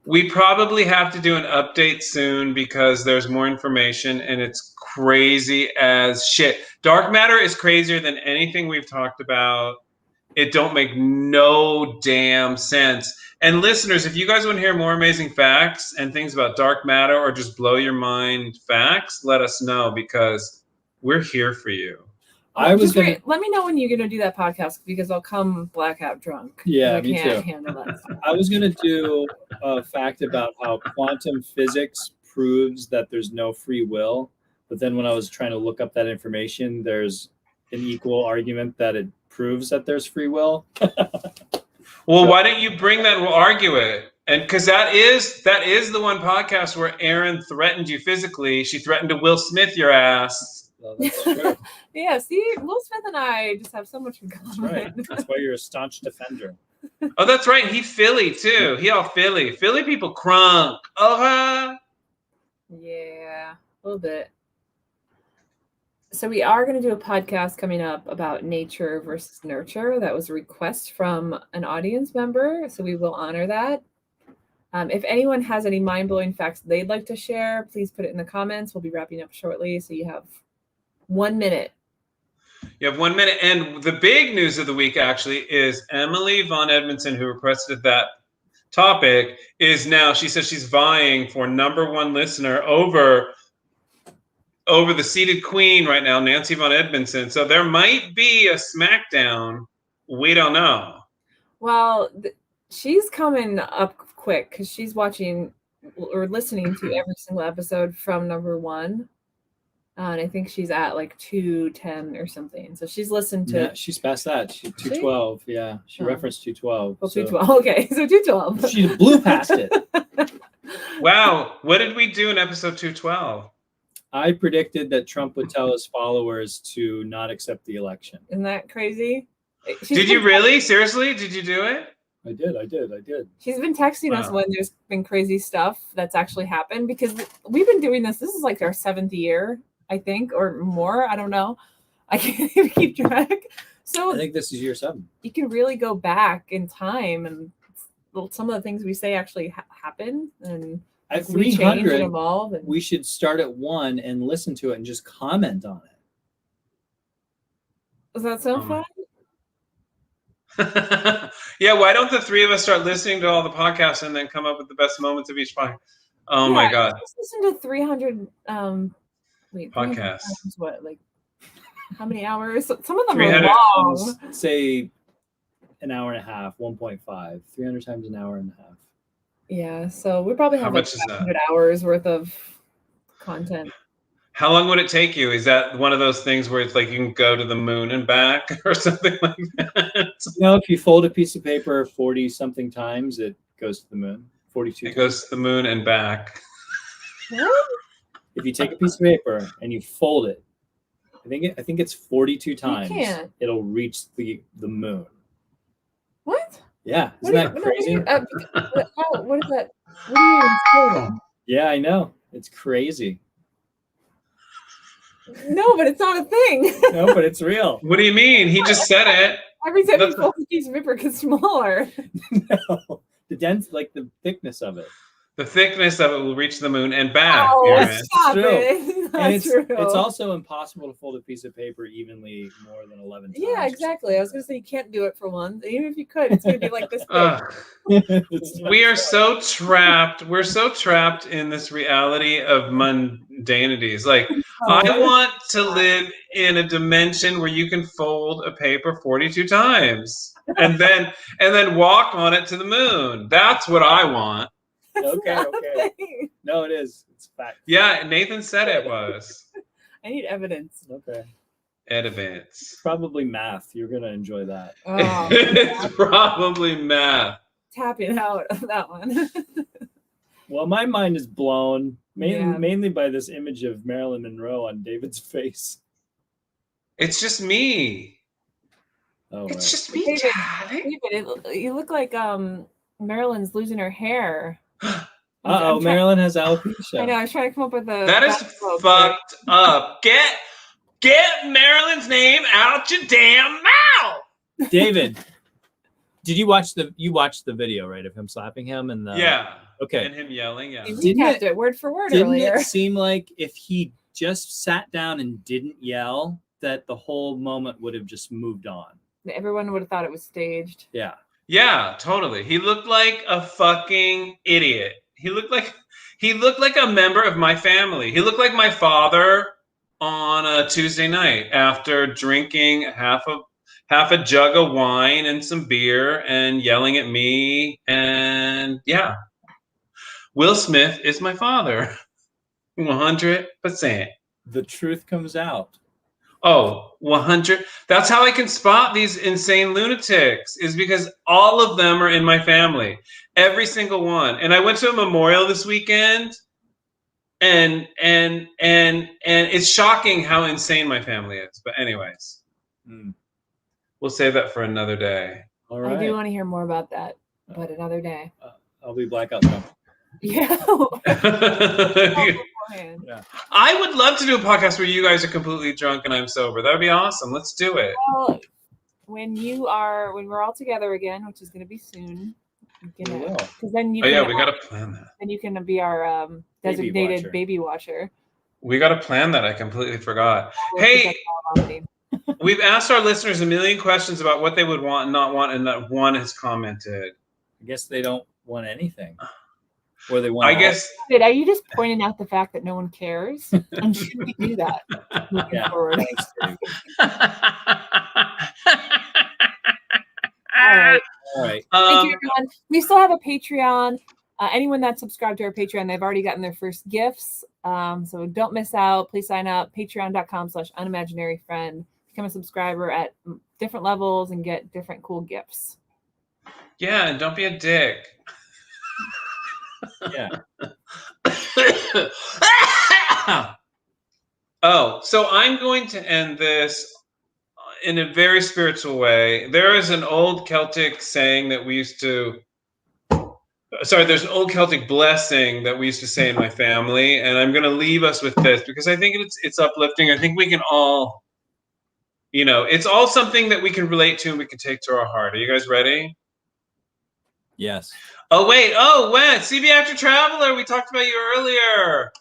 Speaker 3: We probably have to do an update soon because there's more information and it's crazy as shit. Dark matter is crazier than anything we've talked about. It don't make no damn sense. And listeners, if you guys want to hear more amazing facts and things about dark matter or just blow your mind facts, let us know because we're here for you.
Speaker 1: Let me know when you're gonna do that podcast because I'll come blackout drunk.
Speaker 2: Yeah,
Speaker 1: I
Speaker 2: me
Speaker 1: can't
Speaker 2: too.
Speaker 1: handle that stuff.
Speaker 2: I was going to do a fact about how quantum physics proves that there's no free will. But then when I was trying to look up that information, there's an equal argument that it proves that there's free will.
Speaker 3: Well, why don't you bring that? We'll argue it. And because that is the one podcast where Erin threatened you physically. She threatened to Will Smith your ass.
Speaker 2: Well, that's true.
Speaker 1: Yeah, see, Will Smith and I just have so much in
Speaker 2: That's
Speaker 1: common.
Speaker 2: right. That's why you're a staunch defender.
Speaker 3: Oh, that's right. He Philly too. He all Philly. Philly people crunk.
Speaker 1: Yeah, a little bit. So we are going to do a podcast coming up about nature versus nurture. That was a request from an audience member, so we will honor that. If anyone has any mind-blowing facts they'd like to share, please put it in the comments. We'll be wrapping up shortly, so you have 1 minute.
Speaker 3: You have 1 minute. And the big news of the week actually is Emily Von Edmondson, who requested that topic, is now, she says she's vying for #1 listener over the seated queen right now, Nancy Von Edmondson. So there might be a smackdown. We don't know.
Speaker 1: Well, she's coming up quick because she's watching or listening to every single episode from #1. And I think she's at like 210 or something. So she's listened to.
Speaker 2: Yeah, she's past that. She's 212. Yeah, she referenced 212.
Speaker 1: Well, 212. Okay, so 212.
Speaker 2: She blew past it.
Speaker 3: Wow. What did we do in episode 212?
Speaker 2: I predicted that Trump would tell his followers to not accept the election.
Speaker 1: Isn't that crazy?
Speaker 3: Did you really? Seriously? Did you do it?
Speaker 2: I did.
Speaker 1: She's been texting us when there's been crazy stuff that's actually happened because we've been doing this. This is like our 7th year, I think, or more. I don't know. I can't even keep track. So
Speaker 2: I think this is year 7.
Speaker 1: You can really go back in time and some of the things we say actually happen. And
Speaker 2: at
Speaker 1: we
Speaker 2: 300,
Speaker 1: change and evolve. And
Speaker 2: we should start at 1 and listen to it and just comment on it.
Speaker 1: Does that sound fun?
Speaker 3: Yeah, why don't the 3 of us start listening to all the podcasts and then come up with the best moments of each podcast? Oh my God.
Speaker 1: Just listen to 300
Speaker 3: podcasts.
Speaker 1: What, like how many hours? Some of them
Speaker 3: 300
Speaker 1: are long.
Speaker 2: Say an hour and a half, 1.5, 300 times an hour and a half.
Speaker 1: Yeah, so we probably have like 500 hours worth of content.
Speaker 3: How long would it take you? Is that one of those things where it's like you can go to the moon and back or something like that?
Speaker 2: No, if you fold a piece of paper 40 something times, it goes to the moon. 42.
Speaker 3: It goes to the moon and back.
Speaker 1: What?
Speaker 2: If you take a piece of paper and you fold it, I think it's 42 times. It'll reach the moon.
Speaker 1: What?
Speaker 2: Yeah, isn't that crazy?
Speaker 1: What is that? What are you even?
Speaker 2: Yeah, I know. It's crazy.
Speaker 1: No, but it's not a thing.
Speaker 2: No, but it's real.
Speaker 3: What do you mean? He just said it.
Speaker 1: Every time you fold a piece of paper gets smaller.
Speaker 2: No, the thickness of it.
Speaker 3: The thickness of it will reach the moon and back.
Speaker 1: Oh, stop it.
Speaker 2: And it's also impossible to fold a piece of paper evenly more than 11 times.
Speaker 1: Yeah, exactly. I was going to say you can't do it for one. Even if you could, it's going to be like this big.
Speaker 3: We are so trapped. We're so trapped in this reality of mundanities. Like, I want to live in a dimension where you can fold a paper 42 times and then walk on it to the moon. That's what I want.
Speaker 2: Okay,
Speaker 1: not a
Speaker 2: okay.
Speaker 1: thing.
Speaker 2: No, it is. It's fact.
Speaker 3: Yeah, Nathan said it was.
Speaker 1: I need evidence.
Speaker 2: Okay.
Speaker 3: Edivance.
Speaker 2: Probably math. You're gonna enjoy that.
Speaker 1: Oh,
Speaker 3: It's probably math.
Speaker 1: tapping out of that one.
Speaker 2: Well, my mind is blown
Speaker 1: Yeah.
Speaker 2: mainly by this image of Marilyn Monroe on David's face.
Speaker 3: It's just me.
Speaker 2: Oh,
Speaker 3: It's
Speaker 2: right.
Speaker 3: just me,
Speaker 1: David,
Speaker 3: Daddy.
Speaker 1: you look like Marilyn's losing her hair.
Speaker 2: Uh-oh, Marilyn has alopecia.
Speaker 1: I know. I was trying to come up with a.
Speaker 3: That is
Speaker 1: backflip
Speaker 3: fucked up. Get Marilyn's name out your damn mouth.
Speaker 2: David, did you watch the video, right, of him slapping him and the
Speaker 3: Yeah.
Speaker 2: Okay.
Speaker 3: And him yelling, yeah.
Speaker 1: You
Speaker 2: Didn't
Speaker 1: recapped
Speaker 2: it-
Speaker 1: it word for word
Speaker 2: Didn't
Speaker 1: earlier.
Speaker 2: it seem like if he just sat down and didn't yell, that the whole moment would have just moved on?
Speaker 1: Everyone would have thought it was staged.
Speaker 2: Yeah.
Speaker 3: Yeah, totally. He looked like a fucking idiot. He looked like a member of my family. He looked like my father on a Tuesday night after drinking half a jug of wine and some beer and yelling at me. And yeah, Will Smith is my father. 100%.
Speaker 2: The truth comes out.
Speaker 3: Oh, 100. That's how I can spot these insane lunatics, is because all of them are in my family. Every single one. And I went to a memorial this weekend, and it's shocking how insane my family is. But anyways, we'll save that for another day.
Speaker 2: All right.
Speaker 1: I do want to hear more about that, but another day.
Speaker 2: I'll be blackout drunk.
Speaker 1: Yeah.
Speaker 2: Yeah.
Speaker 3: I would love to do a podcast where you guys are completely drunk and I'm sober. That would be awesome. Let's do it.
Speaker 1: Well, when we're all together again, which is going to be soon,
Speaker 2: We will.
Speaker 1: because then you
Speaker 3: Oh yeah,
Speaker 1: can,
Speaker 3: we got to plan that.
Speaker 1: then you can be our designated baby watcher.
Speaker 3: We got to plan that. I completely forgot. Hey, we've asked our listeners a million questions about what they would want and not want, and not one has commented.
Speaker 2: I guess they don't want anything. Or they want
Speaker 3: I guess.
Speaker 1: Wait, are you just pointing out the fact that no one cares? And should we do that?
Speaker 2: Yeah.
Speaker 1: Forward?
Speaker 2: Thanks, Dave.
Speaker 1: All right.
Speaker 2: All right.
Speaker 1: Thank you, everyone. We still have a Patreon. Anyone that's subscribed to our Patreon, they've already gotten their first gifts. So don't miss out. Please sign up. Patreon.com/unimaginaryfriend. Become a subscriber at different levels and get different cool gifts.
Speaker 3: Yeah, and don't be a dick.
Speaker 2: Yeah.
Speaker 3: Oh, so I'm going to end this in a very spiritual way. There is an old Celtic saying that we used to. Sorry, there's an old Celtic blessing that we used to say in my family, and I'm going to leave us with this because I think it's uplifting. I think we can all, it's all something that we can relate to and we can take to our heart. Are you guys ready?
Speaker 2: Yes.
Speaker 3: Oh, wait. When? CB Actor Traveler. We talked about you earlier.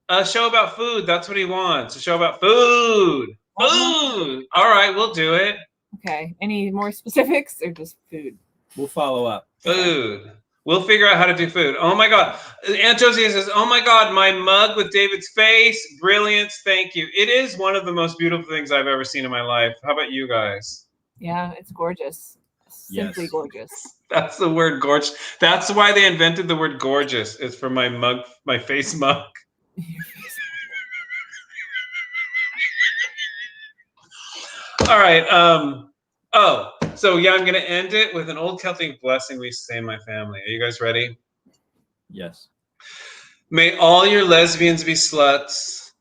Speaker 3: A show about food. That's what he wants. A show about food. Food. All right, we'll do it.
Speaker 1: Okay. Any more specifics or just food?
Speaker 2: We'll follow up.
Speaker 3: Food. We'll figure out how to do food. Oh, my God. Aunt Josie says, oh, my God, my mug with David's face. Brilliance. Thank you. It is one of the most beautiful things I've ever seen in my life. How about you guys?
Speaker 1: Yeah, it's gorgeous. Simply
Speaker 2: Yes.
Speaker 1: gorgeous.
Speaker 3: That's the word gorgeous. That's why they invented the word gorgeous. It's for my mug, my face mug. All right. So yeah, I'm gonna end it with an old Celtic blessing we used to say in my family. Are you guys ready?
Speaker 2: Yes.
Speaker 3: May all your lesbians be sluts,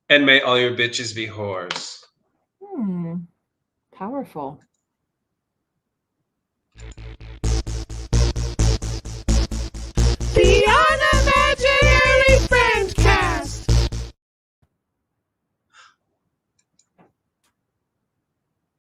Speaker 3: and may all your bitches be whores.
Speaker 1: Powerful.
Speaker 4: The